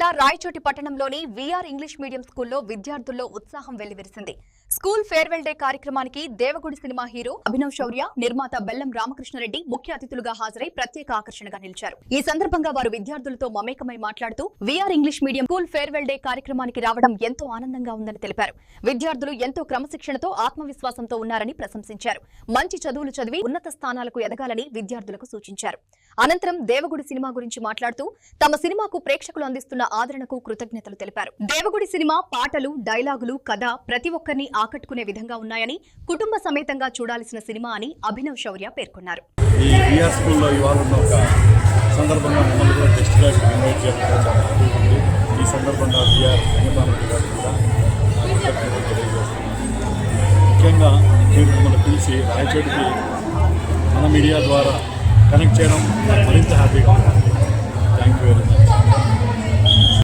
జిల్లా రాయచోటి పట్టణంలోని we are English medium స్కూల్లో విద్యార్థుల్లో ఉత్సాహం వెల్లివిరిసింది. స్కూల్ ఫేర్వెల్ డే కార్యక్రమానికి దేవగుడి సినిమా హీరో అభినవ్ శౌర్య, నిర్మాత బెల్లం రామకృష్ణారెడ్డి ముఖ్య అతిథులుగా హాజరై ప్రత్యేక ఆకర్షణగా నిలిచారు. ఈ సందర్భంగా వారు విద్యార్థులతో మమేకమై మాట్లాడుతూ VR English medium school farewell day కార్యక్రమానికి రావడం ఎంతో ఆనందంగా ఉందని తెలిపారు. విద్యార్థులు ఎంతో క్రమశిక్షణతో ఆత్మవిశ్వాసంతో ఉన్నారని ప్రశంసించారు. మంచి చదువులు చదివి ఉన్నత స్థానాలకు ఎదగాలని విద్యార్థులకు సూచించారు. అనంతరం దేవగుడి సినిమా గురించి మాట్లాడుతూ తమ సినిమాకు ప్రేక్షకులు అందిస్తున్న ఆదరణకు కృతజ్ఞతలు తెలిపారు. దేవగుడి సినిమా పాటలు, డైలాగులు, కథ ప్రతి ఒక్కరిని ఆకట్టుకునే విధంగా ఉన్నాయని, కుటుంబ సమేతంగా చూడాల్సిన సినిమా అని అభినవ్ శౌర్య పేర్కొన్నారు. ముఖ్యంగా మీరు మమ్మల్ని పిలిచి రాయచోటికి మన మీడియా ద్వారా కనెక్ట్ చేయడం మరింత హ్యాపీగా ఉంది.